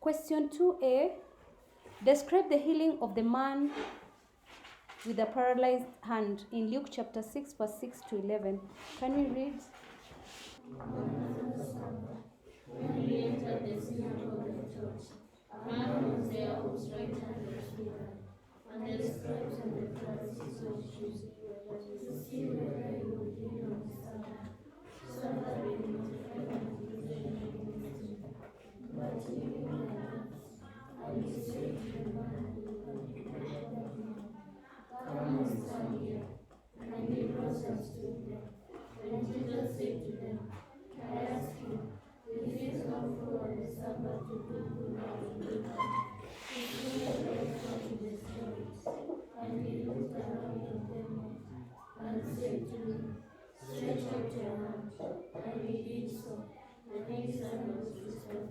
Question 2a. Describe the healing of the man with a paralyzed hand in Luke chapter 6, verse 6 to 11. Can we read? When he entered the synagogue and taught, a man was there whose right hand was withered. And the scribes and the Pharisees sought to see whether he would heal on the Sabbath, so that they might find an accusation against him. But he knew their hearts, and he said to the man who had him, Come and stand here. And he rose and stood there. And Jesus said to them, I ask you, is it lawful on the Sabbath to do good or to do bad, to heal or to destroy it? And he looked around on them all, and said to him, Stretch out your hand. And he did so. And his hand was restored.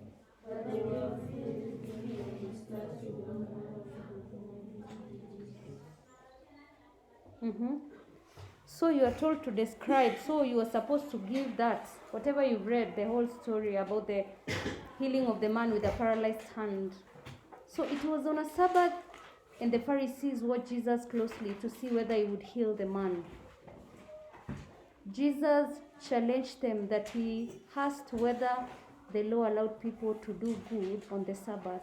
But they were filled with envy and distracted one another for the commandment of Jesus. So you are told to describe. So you are supposed to give that, whatever you've read, the whole story about the healing of the man with a paralyzed hand. So it was on a Sabbath, and the Pharisees watched Jesus closely to see whether he would heal the man. Jesus challenged them that he asked whether the law allowed people to do good on the Sabbath.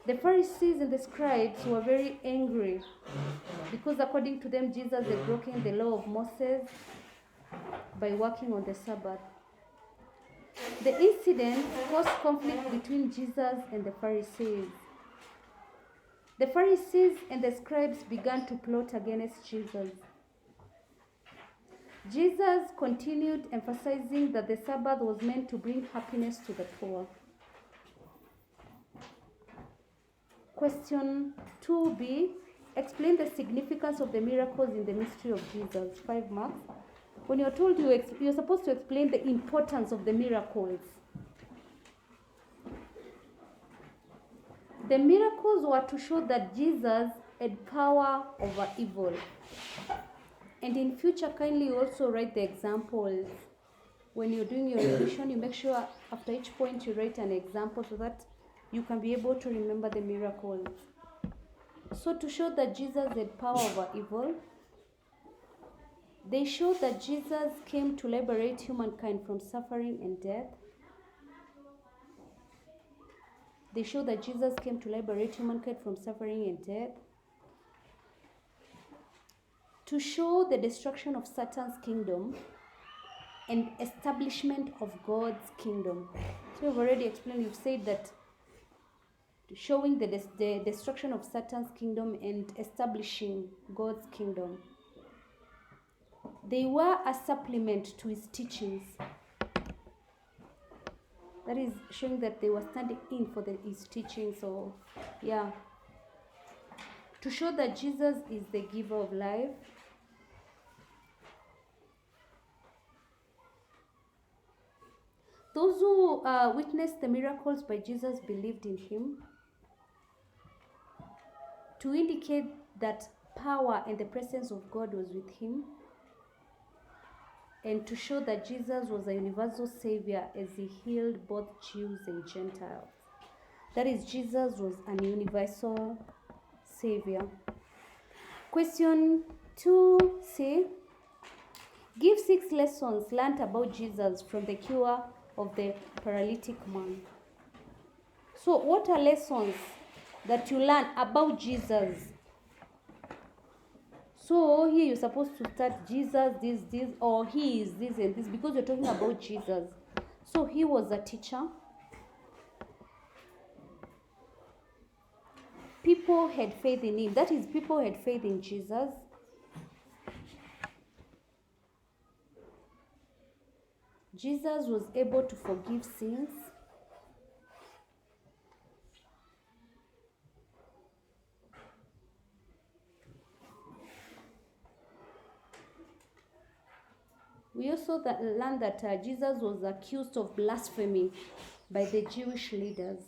The Pharisees and the scribes were very angry because according to them, Jesus had broken the law of Moses by working on the Sabbath. The incident caused conflict between Jesus and the Pharisees. The Pharisees and the scribes began to plot against Jesus. Jesus continued emphasizing that the Sabbath was meant to bring happiness to the poor. Question 2b. Explain the significance of the miracles in the mystery of Jesus. 5 marks. When you're told you're supposed to explain the importance of the miracles. The miracles were to show that Jesus had power over evil. And in future, kindly also write the examples. When you're doing your revision, you make sure after each point you write an example so that you can be able to remember the miracles. So to show that Jesus had power over evil, they showed that Jesus came to liberate humankind from suffering and death. They show that Jesus came to liberate humankind from suffering and death. To show the destruction of Satan's kingdom and establishment of God's kingdom. So you've already explained, you've said that showing the destruction of Satan's kingdom and establishing God's kingdom. They were a supplement to his teachings. That is showing that they were standing in for his teaching. So, yeah. To show that Jesus is the giver of life. Those who witnessed the miracles by Jesus believed in him. To indicate that power and the presence of God was with him. And to show that Jesus was a universal savior as he healed both Jews and Gentiles. That is, Jesus was an universal savior. Question 2c. Give 6 lessons learned about Jesus from the cure of the paralytic man. So what are lessons that you learn about Jesus? So here you're supposed to start Jesus, this, or he is this and this, because you're talking about Jesus. So he was a teacher. People had faith in him. That is, people had faith in Jesus. Jesus was able to forgive sins. We also learned that Jesus was accused of blasphemy by the Jewish leaders.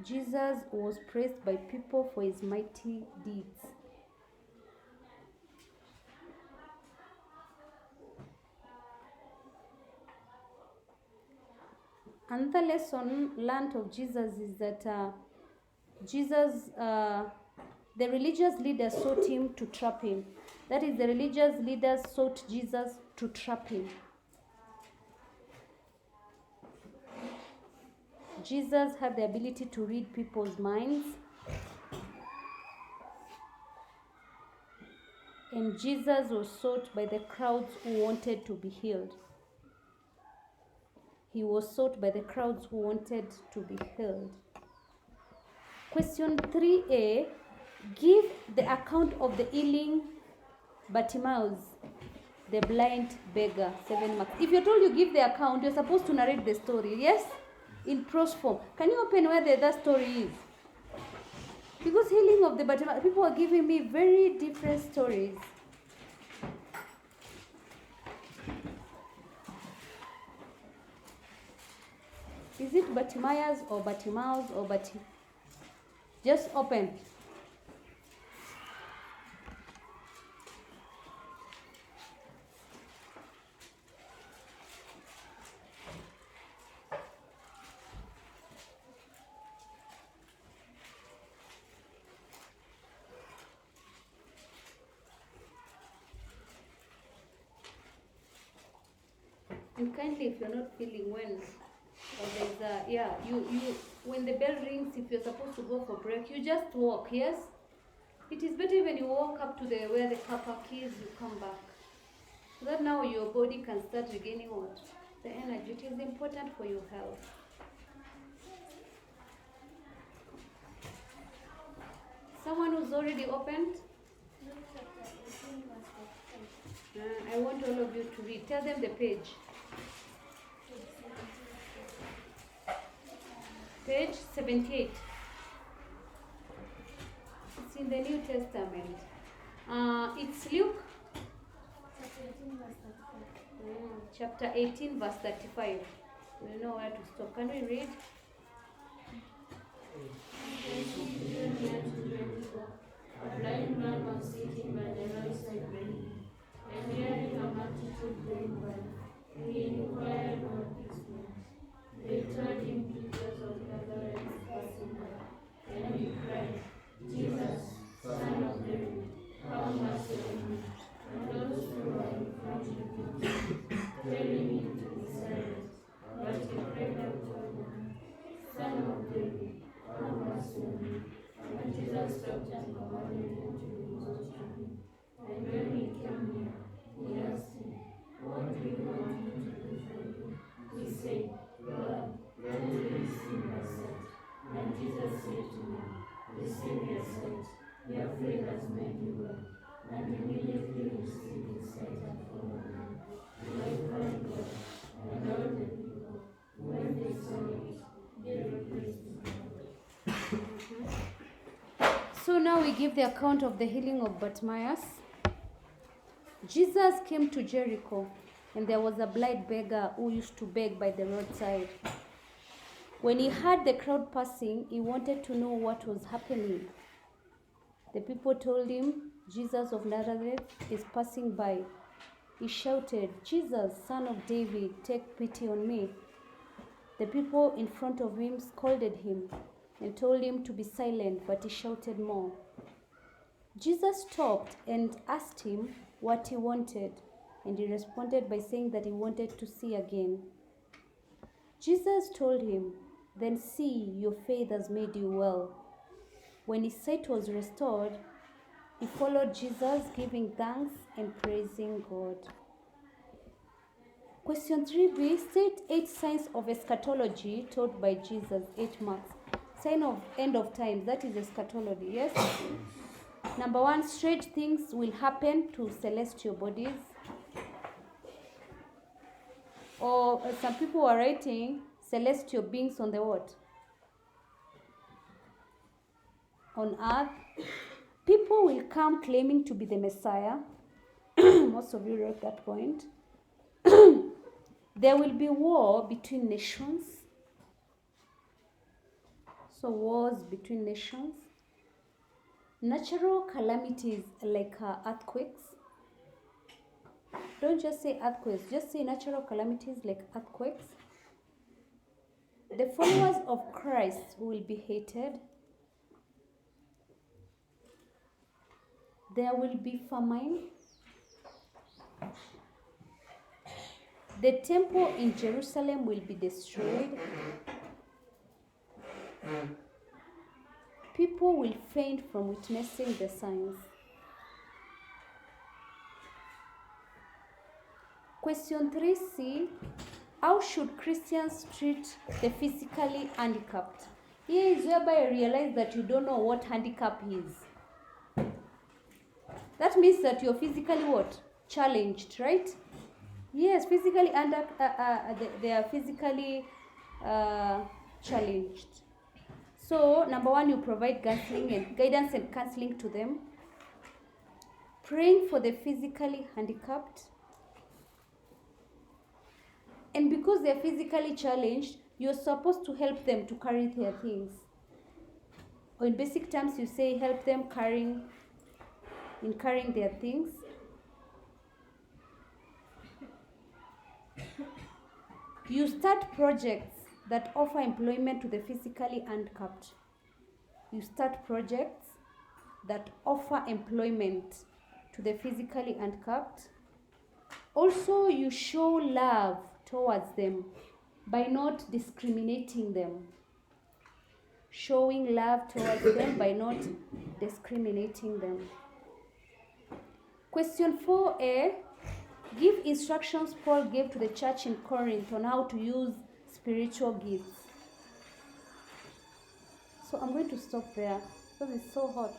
Jesus was praised by people for his mighty deeds. Another lesson learned of Jesus is that the religious leaders sought him to trap him. That is, the religious leaders sought Jesus to trap him. Jesus had the ability to read people's minds. And Jesus was sought by the crowds who wanted to be healed. He was sought by the crowds who wanted to be healed. Question 3a. Give the account of the healing Bartimaeus, the blind beggar. 7 marks. If you're told you give the account, you're supposed to narrate the story. Yes? In prose form. Can you open where that story is? Because healing of the Bartimaeus, people are giving me very different stories. Is it Bartimaeus or Bartimaeus or Just open. And kindly, if you're not feeling well, or there's when the bell rings, if you're supposed to go for break, you just walk. Yes, it is better when you walk up to where the car park is, you come back, so that now your body can start regaining what the energy. It is important for your health. Someone who's already opened. I want all of you to read. Tell them the page. Page 78. It's in the New Testament. It's Luke chapter 18, verse 35. We'll know where to stop. Can we read? A blind man was sitting by the roadside begging, and hearing a multitude going by, he inquired what this meant. They told him because of Nazareth passing by, and he cried, Jesus, Son of David, have mercy on me. And those who were in front of him, telling him to be silent, but he cried out all the time, Son of David, have mercy on me. And Jesus stopped and commanded him to be brought to him. And when he came near, he asked him, What do you want me to do for you? He said, Lord, let me receive my sight. And Jesus said to him, Receive your sight. Your faith has made you well. And immediately he received his sight and followed him, glorifying God. And all the people, when they saw it, gave praise to God. So now we give the account of the healing of Bartimaeus. Jesus came to Jericho, and there was a blind beggar who used to beg by the roadside. When he heard the crowd passing, he wanted to know what was happening. The people told him, Jesus of Nazareth is passing by. He shouted, Jesus, Son of David, take pity on me. The people in front of him scolded him and told him to be silent, but he shouted more. Jesus stopped and asked him what he wanted, and he responded by saying that he wanted to see again. Jesus told him, Then see, your faith has made you well. When his sight was restored, he followed Jesus, giving thanks and praising God. Question 3b, state 8 signs of eschatology taught by Jesus, 8 marks. Sign of end of times, that is eschatology, yes? Number 1, strange things will happen to celestial bodies. Or some people are writing celestial beings on the what? On earth. People will come claiming to be the Messiah. Most of you wrote that point. There will be war between nations. So wars between nations. Natural calamities like earthquakes. Don't just say earthquakes, just say natural calamities like earthquakes. The followers of Christ will be hated. There will be famine. The temple in Jerusalem will be destroyed. People will faint from witnessing the signs. Question 3C. How should Christians treat the physically handicapped? Here is whereby I realize that you don't know what handicap is. That means that you're physically what? Challenged, right? Yes, physically they are physically challenged. So, number one, you provide counseling and guidance and counseling to them. Praying for the physically handicapped. And because they're physically challenged, you're supposed to help them to carry their things. Or in basic terms, you say help them carrying their things. You start projects that offer employment to the physically handicapped. You start projects that offer employment to the physically handicapped. Also, you show love towards them by not discriminating them. Showing love towards them by not discriminating them. Question 4A. Give instructions Paul gave to the church in Corinth on how to use spiritual gifts. So I'm going to stop there because it's so hot.